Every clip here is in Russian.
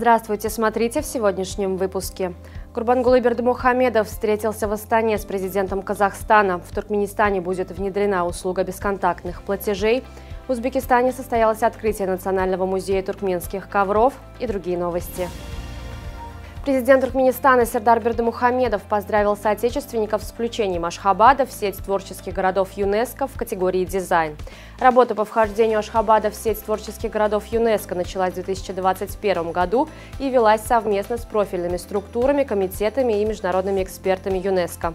Здравствуйте, смотрите в сегодняшнем выпуске. Гурбангулы Бердымухамедов встретился в Астане с президентом Казахстана. В Туркменистане будет внедрена услуга бесконтактных платежей. В Узбекистане состоялось открытие Национального музея туркменских ковров и другие новости. Президент Туркменистана Сердар Бердымухамедов поздравил соотечественников с включением Ашхабада в сеть творческих городов ЮНЕСКО в категории «Дизайн». Работа по вхождению Ашхабада в сеть творческих городов ЮНЕСКО началась в 2021 году и велась совместно с профильными структурами, комитетами и международными экспертами ЮНЕСКО.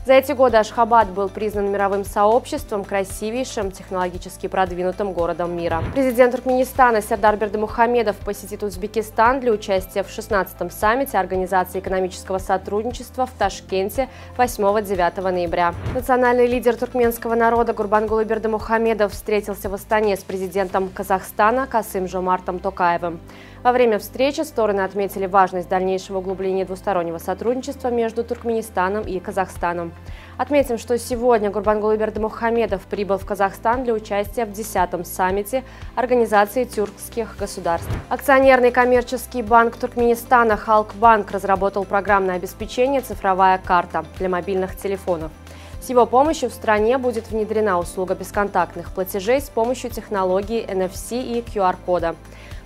За эти годы Ашхабад был признан мировым сообществом красивейшим, технологически продвинутым городом мира. Президент Туркменистана Сердар Бердымухамедов посетит Узбекистан для участия в 16-м саммите Организации экономического сотрудничества в Ташкенте 8-9 ноября. Национальный лидер туркменского народа Гурбангулы Бердымухамедов встретился в Астане с президентом Казахстана Касым-Жомартом Токаевым. Во время встречи стороны отметили важность дальнейшего углубления двустороннего сотрудничества между Туркменистаном и Казахстаном. Отметим, что сегодня Гурбангулы Бердымухамедов прибыл в Казахстан для участия в 10-м саммите Организации тюркских государств. Акционерный коммерческий банк Туркменистана Халкбанк разработал программное обеспечение «Цифровая карта» для мобильных телефонов. С его помощью в стране будет внедрена услуга бесконтактных платежей с помощью технологий NFC и QR-кода.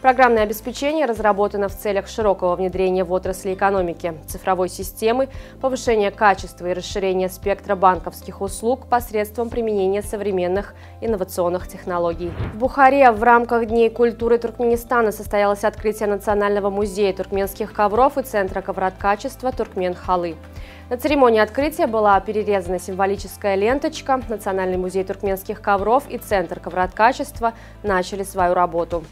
Программное обеспечение разработано в целях широкого внедрения в отрасли экономики, цифровой системы, повышения качества и расширения спектра банковских услуг посредством применения современных инновационных технологий. В Бухаре в рамках Дней культуры Туркменистана состоялось открытие Национального музея туркменских ковров и Центра ковроткачества «Туркмен-Халы». На церемонии открытия была перерезана символическая ленточка. Национальный музей туркменских ковров и Центр ковроткачества начали свою работу.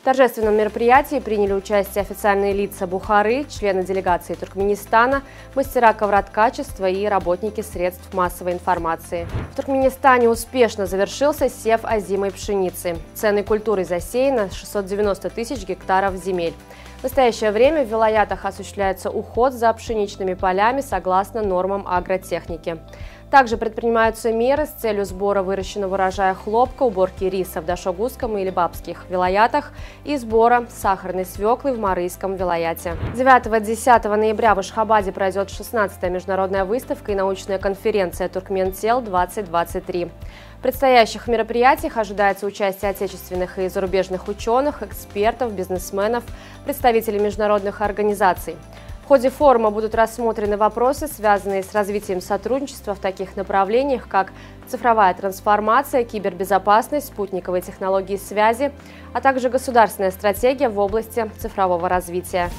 В торжественном мероприятии приняли участие официальные лица Бухары, члены делегации Туркменистана, мастера ковроткачества и работники средств массовой информации. В Туркменистане успешно завершился сев озимой пшеницы. Ценной культурой засеяно 690 тысяч гектаров земель. В настоящее время в вилаятах осуществляется уход за пшеничными полями согласно нормам агротехники. Также предпринимаются меры с целью сбора выращенного урожая хлопка, уборки риса в Дашогузском и Либабских вилаятах и сбора сахарной свеклы в Марийском вилаяте. 9-10 ноября в Ашхабаде пройдет 16-я международная выставка и научная конференция «Туркментел-2023». В предстоящих мероприятиях ожидается участие отечественных и зарубежных ученых, экспертов, бизнесменов, представителей международных организаций. В ходе форума будут рассмотрены вопросы, связанные с развитием сотрудничества в таких направлениях, как цифровая трансформация, кибербезопасность, спутниковые технологии связи, а также государственная стратегия в области цифрового развития.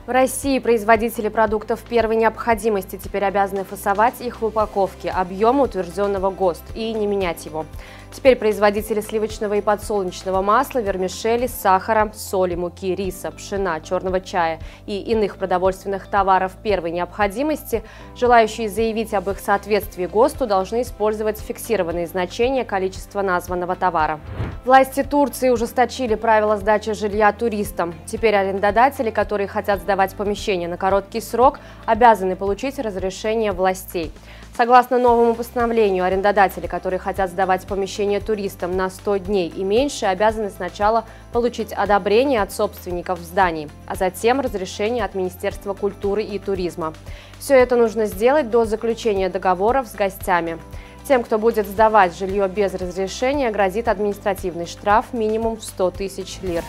В России производители продуктов первой необходимости теперь обязаны фасовать их в упаковке объема утвержденного ГОСТ и не менять его. Теперь производители сливочного и подсолнечного масла, вермишели, сахара, соли, муки, риса, пшена, черного чая и иных продовольственных товаров первой необходимости, желающие заявить об их соответствии ГОСТу, должны использовать фиксированные значения количества названного товара. Власти Турции ужесточили правила сдачи жилья туристам. Теперь арендодатели, которые хотят сдавать помещение на короткий срок, обязаны получить разрешение властей. Согласно новому постановлению, арендодатели, которые хотят сдавать помещение туристам на 100 дней и меньше, обязаны сначала получить одобрение от собственников зданий, а затем разрешение от Министерства культуры и туризма. Все это нужно сделать до заключения договоров с гостями. Тем, кто будет сдавать жилье без разрешения, грозит административный штраф минимум в 100 тысяч лир.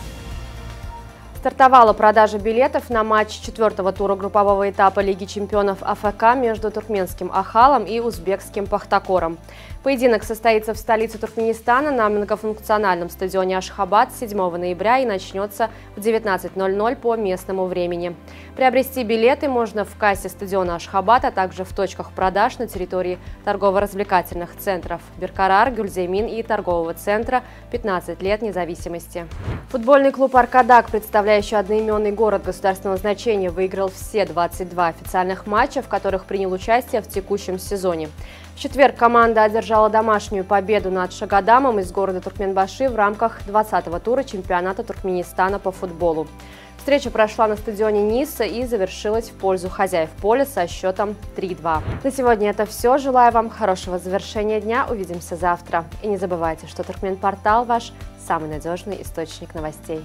Стартовала продажа билетов на матч 4-го тура группового этапа Лиги чемпионов АФК между туркменским Ахалом и узбекским Пахтакором. Поединок состоится в столице Туркменистана на многофункциональном стадионе Ашхабад 7 ноября и начнется в 19:00 по местному времени. Приобрести билеты можно в кассе стадиона Ашхабад, а также в точках продаж на территории торгово-развлекательных центров Беркарар, Гюльзеймин и торгового центра «15 лет независимости». Футбольный клуб «Аркадак», представляющий одноименный город государственного значения, выиграл все 22 официальных матча, в которых принял участие в текущем сезоне. В четверг команда одержала домашнюю победу над Шагадамом из города Туркменбаши в рамках 20-го тура чемпионата Туркменистана по футболу. Встреча прошла на стадионе Ниса и завершилась в пользу хозяев поля со счетом 3-2. На сегодня это все. Желаю вам хорошего завершения дня. Увидимся завтра. И не забывайте, что Туркменпортал – ваш самый надежный источник новостей.